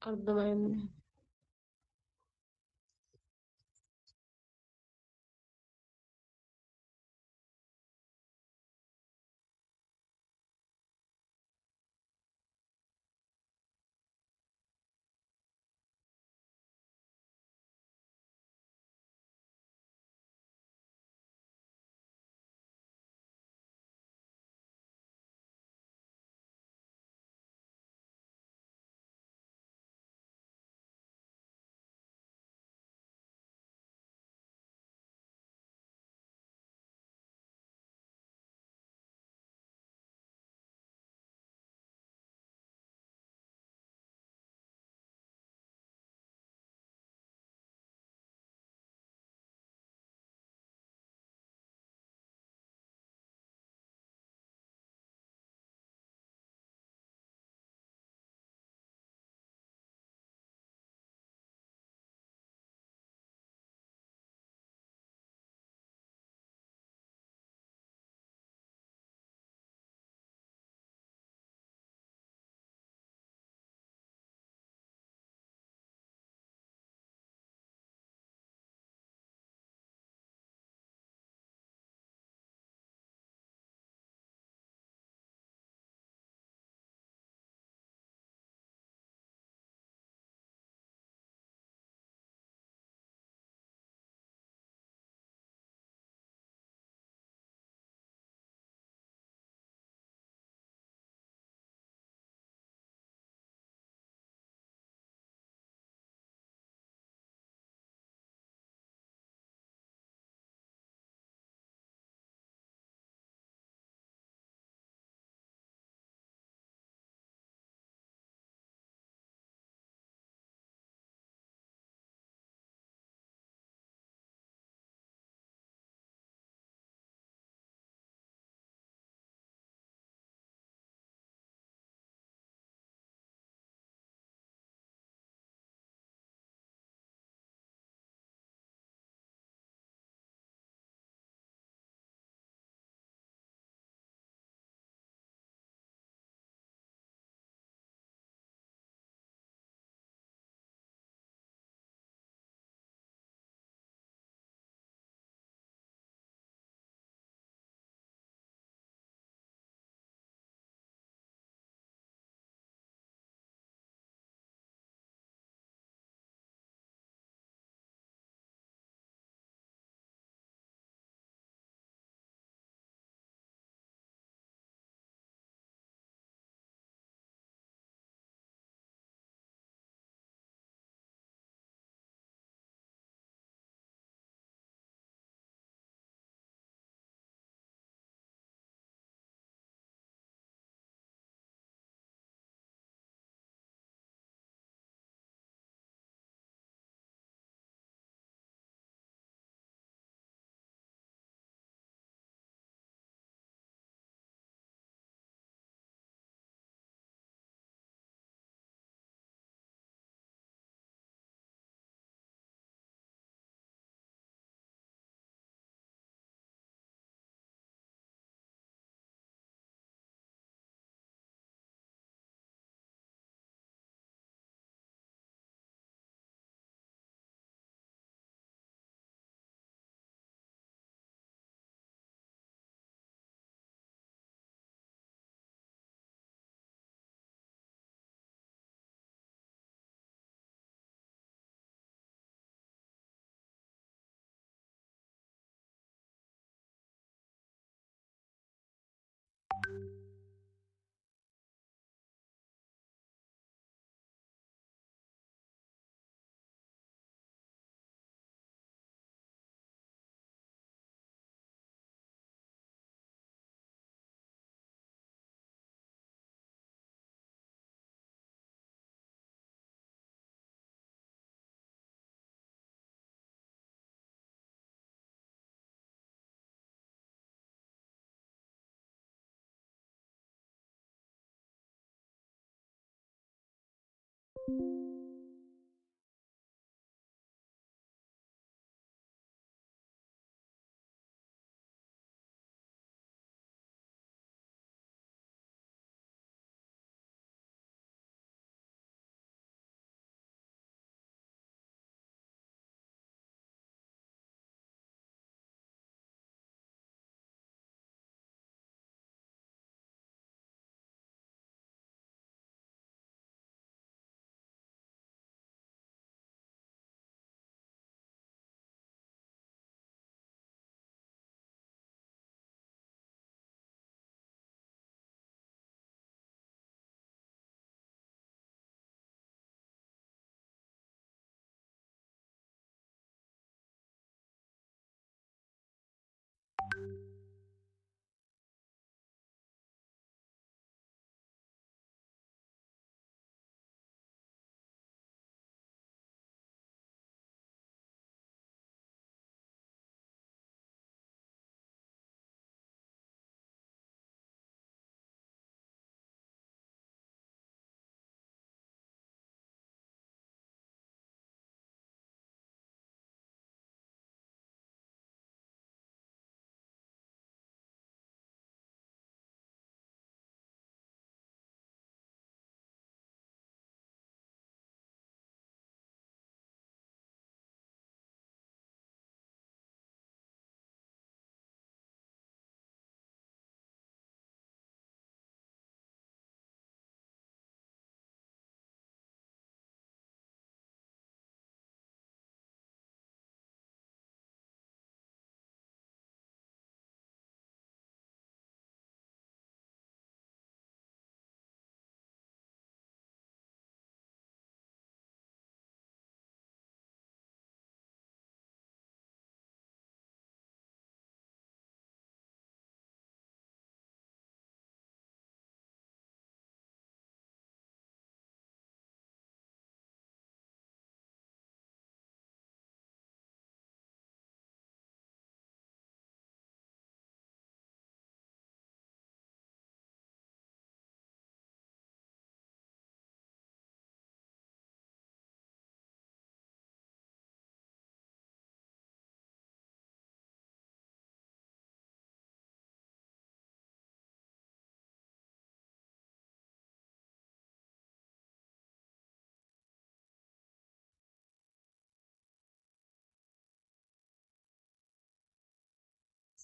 أرض.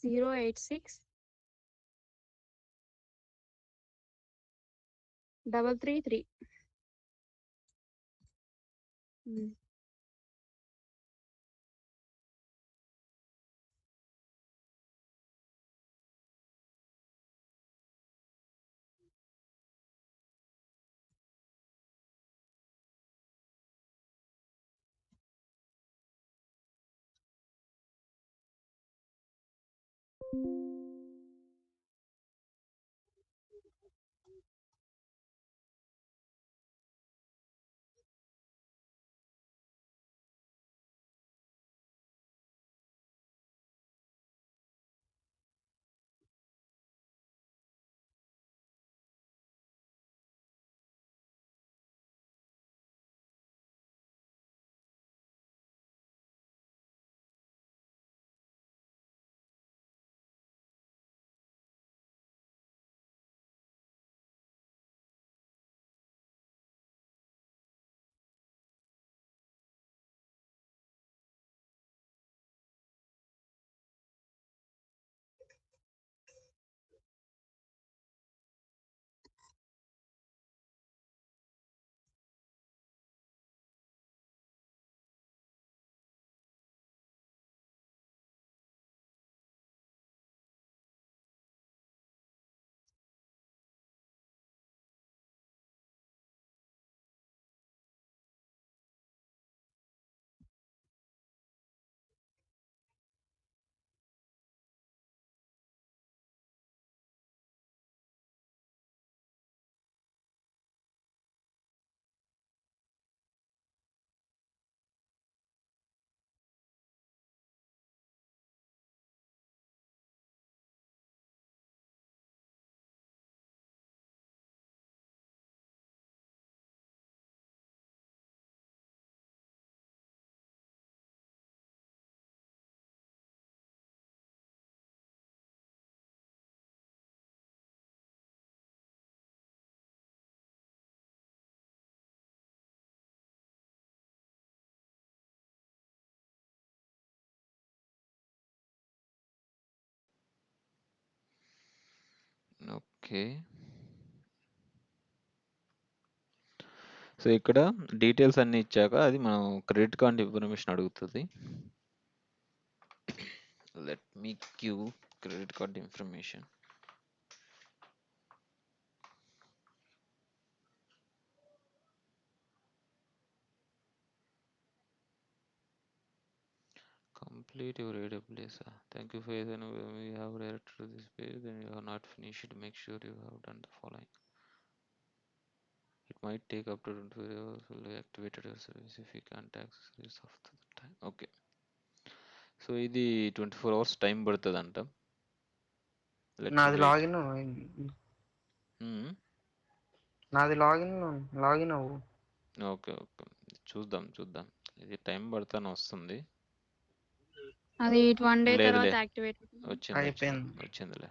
086 333. Okay. So ఇక్కడ details అన్నీ ఇచ్చాక అది మనం క్రెడిట్ కార్డ్ ఇన్ఫర్మేషన్ అడుగుతుంది. Let me give credit card information. Complete your AWS. Thank you for your we have directed to this page. Then you have not finished. Make sure you have done the following. It might take up to 24 hours to activate your service if you can't access it after the time. Okay. So ఇది 24 hours time పడుతుందంట. Let me నాది wait. Login నాది login అవ్వు. Okay okay, చూద్దాం. ఇది time పడుతానే వస్తుంది. అది 1 day లేదులే, తర్వాత యాక్టివేట్ అవుతుంది. అయిపోయింది. వచ్చిందిలే.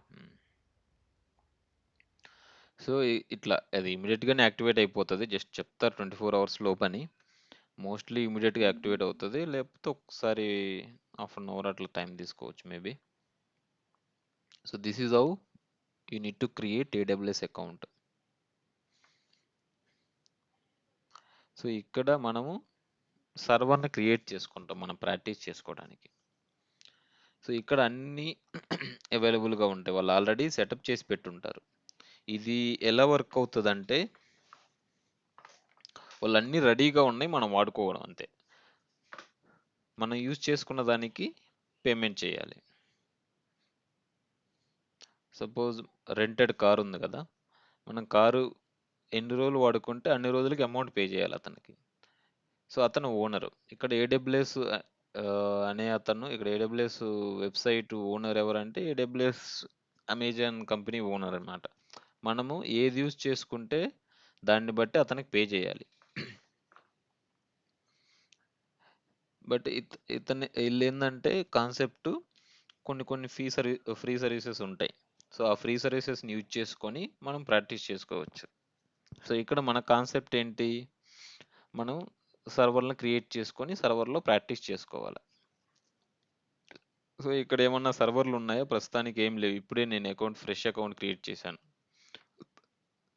సో ఇట్లా అది ఇమీడియట్గానే యాక్టివేట్ అయిపోతుంది. జస్ట్ చెప్తారు 24 అవర్స్ లోపని. మోస్ట్లీ ఇమీడియట్గా యాక్టివేట్ అవుతుంది, లేకపోతే ఒకసారి హాఫ్ అన్ అవర్ అట్లా టైం తీసుకోవచ్చు maybe. So this is how you need to create AWS account. So ఇక్కడ మనము సర్వర్ని క్రియేట్ చేసుకుంటాం మనం ప్రాక్టీస్ చేసుకోవడానికి. సో ఇక్కడ అన్నీ అవైలబుల్గా ఉంటాయి, వాళ్ళు ఆల్రెడీ సెటప్ చేసి పెట్టుంటారు. ఇది ఎలా వర్క్ అవుతుందంటే వాళ్ళు అన్నీ రెడీగా ఉన్నాయి, మనం వాడుకోవడం అంతే. మనం యూజ్ చేసుకున్న దానికి పేమెంట్ చేయాలి. సపోజ్ రెంటెడ్ కార్ ఉంది కదా, మనం కారు ఎన్ని రోజులు వాడుకుంటే అన్ని రోజులకి అమౌంట్ పే చేయాలి అతనికి. సో అతను ఓనరు. ఇక్కడ AWS అనే అతను, ఇక్కడ AWS వెబ్సైట్ ఓనర్ ఎవరంటే AWS అమెజాన్ కంపెనీ ఓనర్ అన్నమాట. మనము ఏది యూజ్ చేసుకుంటే దాన్ని బట్టి అతనికి పే చేయాలి. బట్ ఇతని వీళ్ళు ఏంటంటే కాన్సెప్ట్ కొన్ని ఫ్రీ సర్వీసెస్ ఉంటాయి. సో ఆ ఫ్రీ సర్వీసెస్ని యూజ్ చేసుకొని మనం ప్రాక్టీస్ చేసుకోవచ్చు. సో ఇక్కడ మన కాన్సెప్ట్ ఏంటి, మనం సర్వర్లను క్రియేట్ చేసుకొని సర్వర్లో ప్రాక్టీస్ చేసుకోవాలి. సో ఇక్కడ ఏమన్నా సర్వర్లు ఉన్నాయా? ప్రస్తుతానికి ఏం లేవు. ఇప్పుడే నేను ఫ్రెష్ అకౌంట్ క్రియేట్ చేశాను.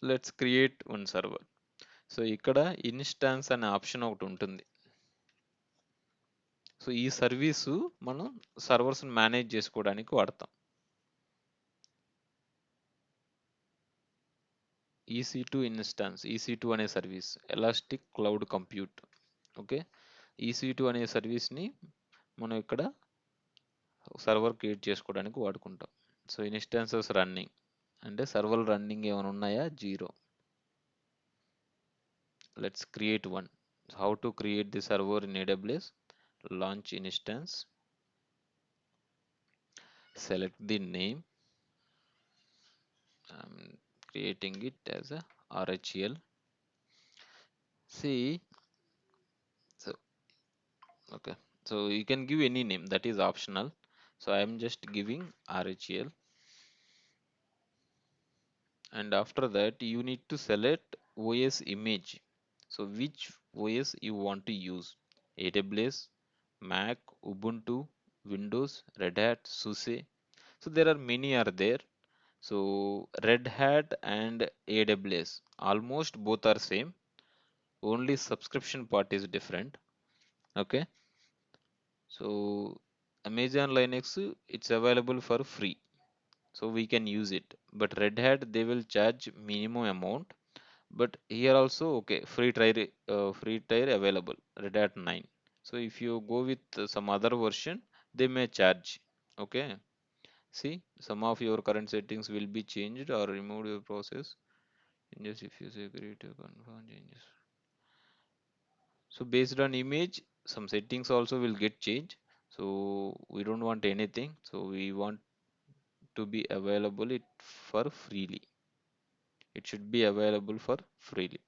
Let's create one server. So ఇక్కడ ఇన్స్టాన్స్ అనే ఆప్షన్ ఒకటి ఉంటుంది. సో ఈ సర్వీసు మనం సర్వర్స్ మేనేజ్ చేసుకోవడానికి వాడతాం. EC2 ఇన్స్టాన్స్, EC2 అనే service, elastic cloud compute. Okay, EC2 అనే సర్వీస్ని మనం ఇక్కడ సర్వర్ క్రియేట్ చేసుకోవడానికి వాడుకుంటాం. సో ఇన్స్టాన్సెస్ రన్నింగ్ అంటే సర్వర్ రన్నింగ్ ఏమైనా ఉన్నాయా? 0. Let's create one. So how to create the server in AWS? Launch instance, select the name. I'm creating it as a RHEL. See, so okay, so you can give any name, that is optional. So I am just giving RHEL, and after that you need to select OS image. So which OS you want to use? AWS, Mac, Ubuntu, Windows, Red Hat, SUSE. So there are many are there. So Red Hat and AWS almost both are same, only subscription part is different. Okay, so Amazon Linux, it's available for free, so we can use it. But Red Hat, they will charge minimum amount. But here also, okay, free tier available, Red Hat 9. So if you go with some other version, they may charge. Okay, see, some of your current settings will be changed or removed your process changes if you say create a confirm changes. So based on image, some settings also will get changed. So we don't want anything. So we want to be available it for freely. It should be available for freely.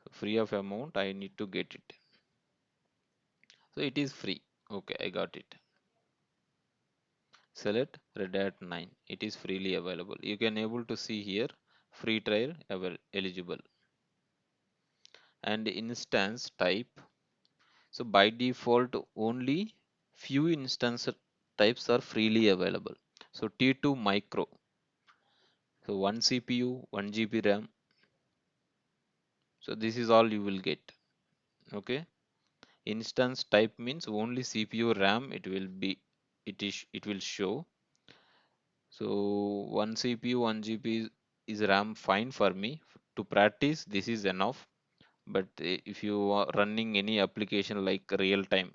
So free of amount, I need to get it. So it is free. Okay, I got it. Select Red Hat 9. It is freely available. You can able to see here free trial eligible and instance type. So by default, only few instance types are freely available. So T2 micro, so 1 CPU, 1 GB RAM. So this is all you will get. Okay. Instance type means only CPU RAM it will show. So 1 CPU, 1 GB is RAM fine for me. To practice, this is enough. But if you are running any application like real time,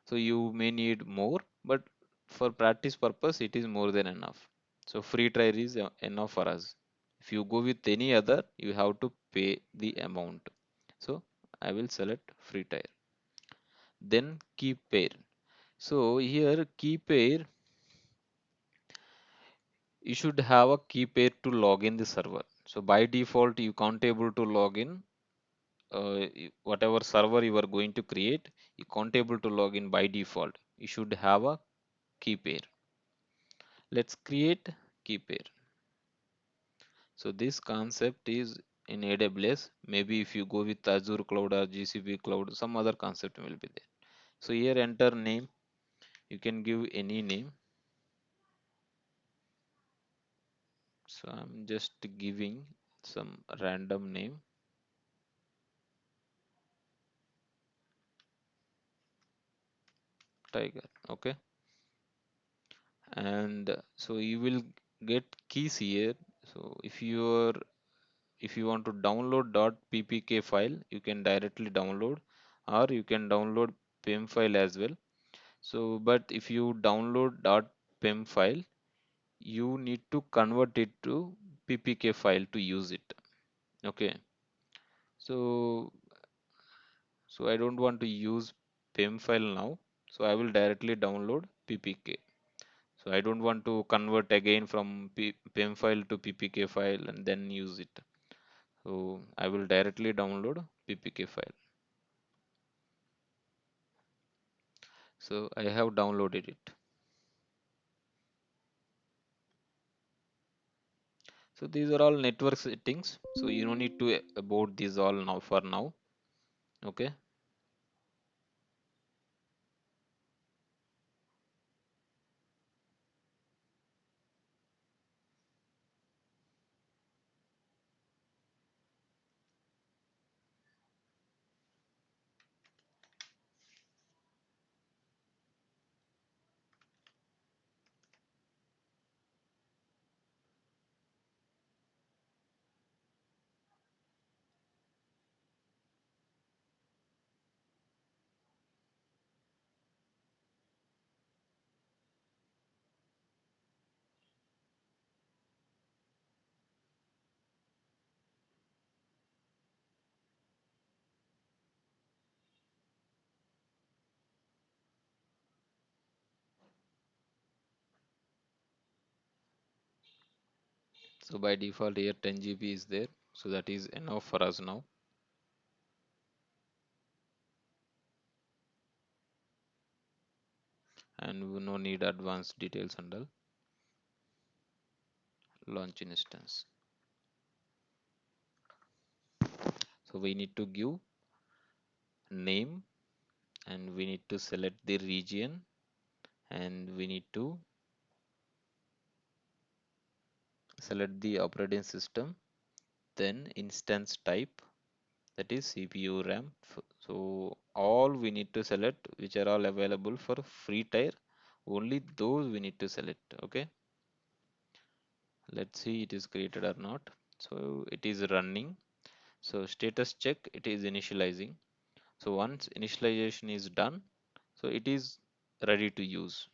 so you may need more, but for practice purpose it is more than enough. So free trial is enough for us. If you go with any other, you have to pay the amount. So I will select free trial. Then key pair. So here key pair, you should have a key pair to log in the server. So by default you can't able to log in whatever server you are going to create, you can't able to log in by default. You should have a key pair. Let's create key pair. So this concept is in AWS. Maybe if you go with Azure cloud or GCP cloud, some other concept will be there. So here enter name. You can give any name. So I'm just giving some random name. Tiger. Okay. And so you will get keys here. So if you want to download .ppk file, you can directly download, or you can download pem file as well. So but if you download .pem file, you need to convert it to ppk file to use it. Okay, so I don't want to use pem file now, so I will directly download ppk. So I don't want to convert again from pem file to ppk file and then use it. So I will directly download ppk file. So I have downloaded it. So these are all network settings. So you don't need to about these all now for now. Okay. So by default here 10 GB is there, so that is enough for us now. And we no need advanced details handle. Launch instance. So we need to give name, and we need to select the region, and we need to select the operating system, then instance type, that is CPU, RAM. So all we need to select which are all available for free tier, only those we need to select. Okay, let's see it is created or not. So it is running. So status check, it is initializing. So once initialization is done, so it is ready to use.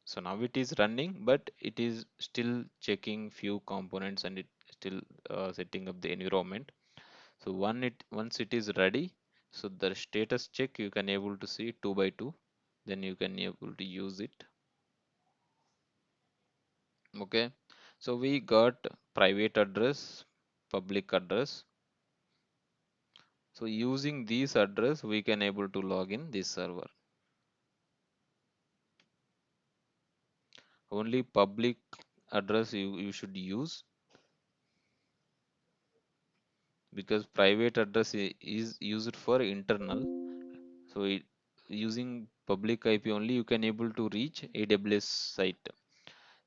So now it is running, but it is still checking few components, and it still setting up the environment. So once it is ready, so the status check you can able to see 2 by 2, then you can able to use it. Okay, so we got private address, public address. So using this address we can able to log in this server. Only public address you should use, because private address is used for internal. So using public IP only you can able to reach AWS site.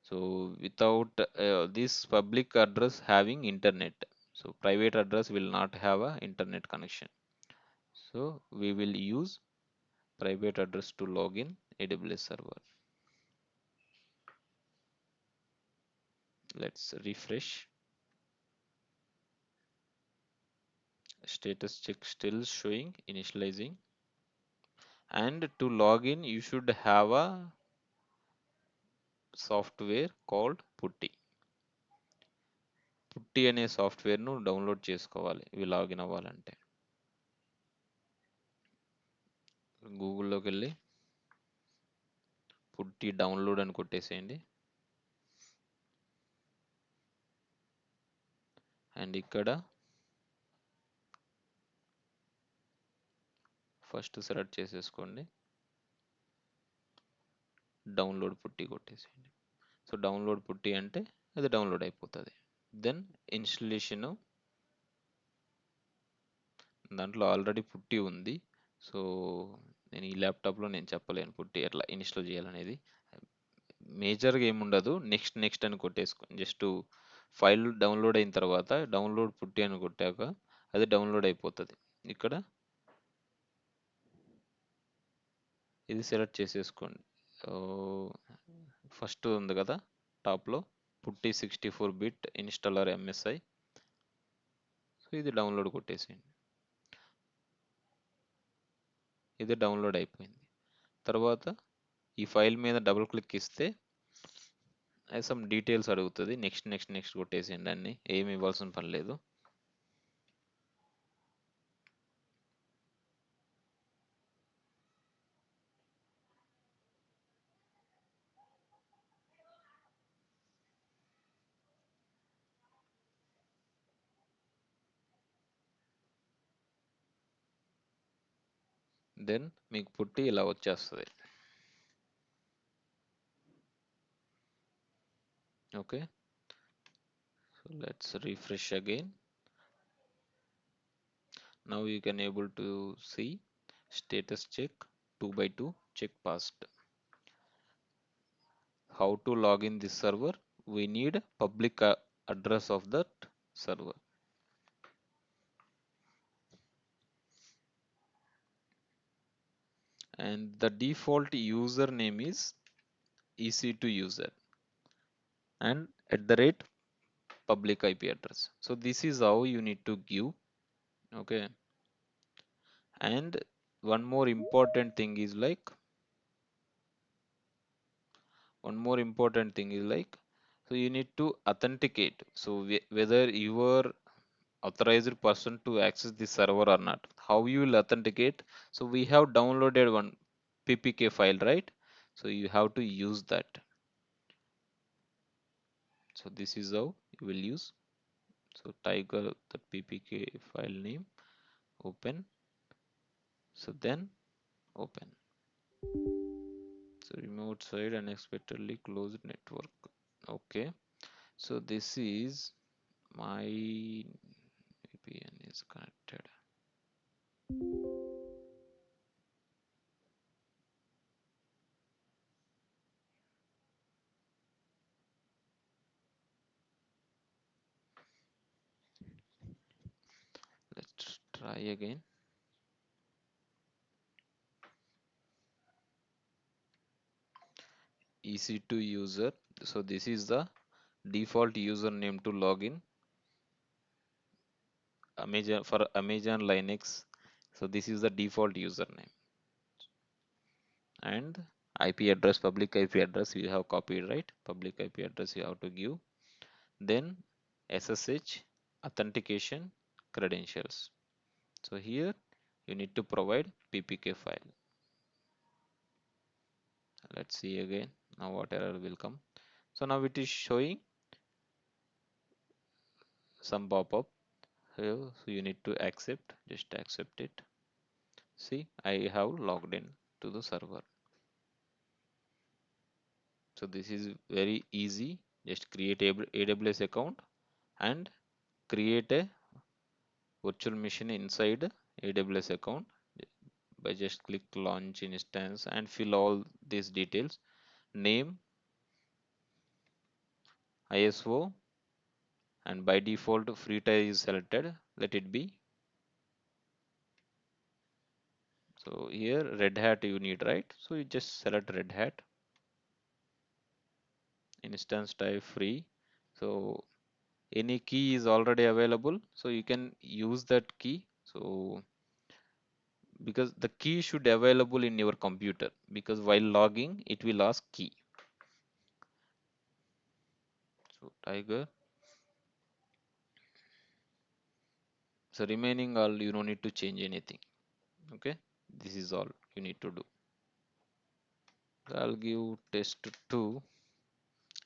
So without this public address having internet, so private address will not have a internet connection. So we will use private address to log in AWS server. Let's refresh. Status check still showing initializing. And to log in you should have a software called Putty. పుట్టి అనే సాఫ్ట్వేర్ను download చేసుకోవాలి ఇవి login అవ్వాలంటే. గూగుల్లోకి వెళ్ళి పుట్టి download అని కొట్టేసేయండి. And ఇక్కడ ఫస్ట్ సెలెక్ట్ చేసేసుకోండి, డౌన్లోడ్ పుట్టి కొట్టేసేయండి. సో డౌన్లోడ్ పుట్టి అంటే అది డౌన్లోడ్ అయిపోతుంది. దెన్ ఇన్స్టలేషన్, దాంట్లో ఆల్రెడీ పుట్టి ఉంది. సో నేను ఈ ల్యాప్టాప్లో నేను చెప్పలేను పుట్టి ఎట్లా ఇన్స్టాల్ చేయాలనేది. మేజర్గా ఏముండదు, నెక్స్ట్ నెక్స్ట్ అని కొట్టేసుకోండి. జస్ట్ ఫైల్ డౌన్లోడ్ అయిన తర్వాత డౌన్లోడ్ పుట్టి అని కొట్టాక అది డౌన్లోడ్ అయిపోతుంది. ఇక్కడ ఇది సెలెక్ట్ చేసేసుకోండి. ఫస్ట్ ఉంది కదా టాప్లో పుట్టి 64 బిట్ ఇన్స్టాలర్ ఎంఎస్ఐ. సో ఇది డౌన్లోడ్ కొట్టేసేయండి. ఇది డౌన్లోడ్ అయిపోయింది. తర్వాత ఈ ఫైల్ మీద డబుల్ క్లిక్ ఇస్తే సమ్ డీటెయిల్స్ అడుగుతుంది. నెక్స్ట్ నెక్స్ట్ నెక్స్ట్ కొట్టేసేయండి, అన్ని ఏమి ఇవ్వాల్సిన పని లేదు. దెన్ మీకు పుట్టి ఇలా వచ్చేస్తుంది. Okay, so let's refresh again. Now you can able to see status check 2 by 2 check passed. How to log in this server? We need public address of that server. And the default username is EC2 user and at the rate public IP address. So this is how you need to give. Okay, and one more important thing is like so you need to authenticate. So whether you are authorized person to access the server or not, how you will authenticate? So we have downloaded one ppk file, right? So you have to use that. So this is how you will use. So tiger, the ppk file name, open. So then open. So remote side unexpectedly closed network. Okay. So this is my VPN is connected. Let's try again. EC2 user. So this is the default username to login. Amazon for Amazon Linux. So this is the default username. And IP address, public IP address you have copied, right? Public IP address you have to give. Then SSH authentication credentials. So here you need to provide ppk file. Let's see again. Now what error will come? So now it is showing some pop-up here. So you need to accept, just accept it. See, I have logged in to the server. So this is very easy. Just create a AWS account and create a virtual machine inside AWS account by just click launch instance and fill all these details. Name, ISO, and by default free tier is selected. Let it be. So here Red Hat you need, right? So you just select Red Hat. Instance type free. So any key is already available, so you can use that key. So because the key should available in your computer, because while logging it will ask key. So tiger. So remaining all you don't need to change anything. Okay, this is all you need to do. So I'll give test 2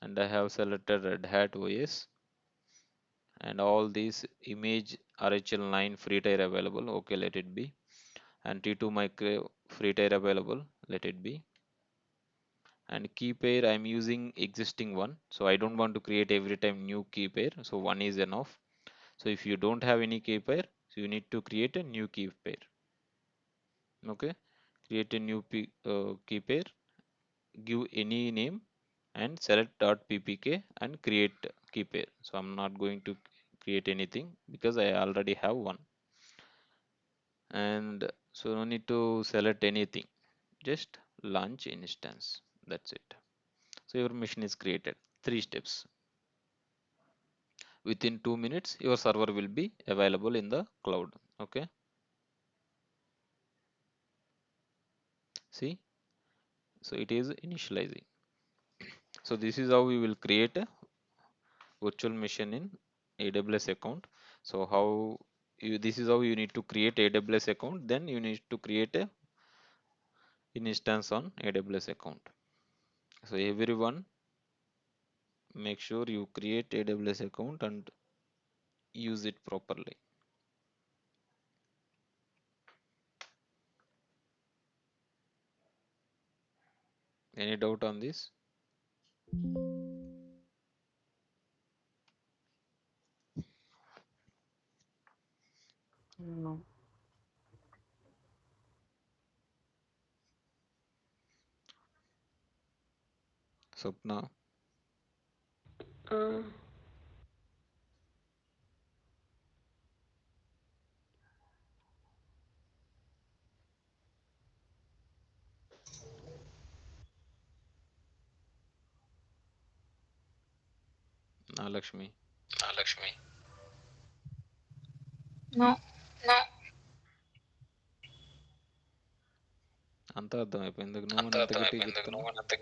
and I have selected Red Hat OS and all these image RHL9 free tier available. Okay, let it be. And T2 micro free tier available. Let it be. And key pair I'm using existing one, so I don't want to create every time new key pair, so one is enough. So if you don't have any key pair, so you need to create a new key pair. Okay, create a new key pair, give any name and select .ppk and create key pair. So I'm not going to create anything because I already have one. And so no need to select anything, just launch instance, that's it. So your machine is created. 3 steps. Within 2 minutes your server will be available in the cloud. Okay, see, so it is initializing. So this is how we will create a virtual machine in AWS account. So how you, this is how you need to create AWS account, then you need to create a instance on AWS account. So everyone make sure you create AWS account and use it properly. Any doubt on this? No. Swapna, Uh, Lakshmi, Lakshmi. No. No. అంతా అర్థమైపోయింది, నువ్వు అంత అని అంత గట్టిగా అర్థమైపోయింది చెప్తున్నా. నువ్వు అంత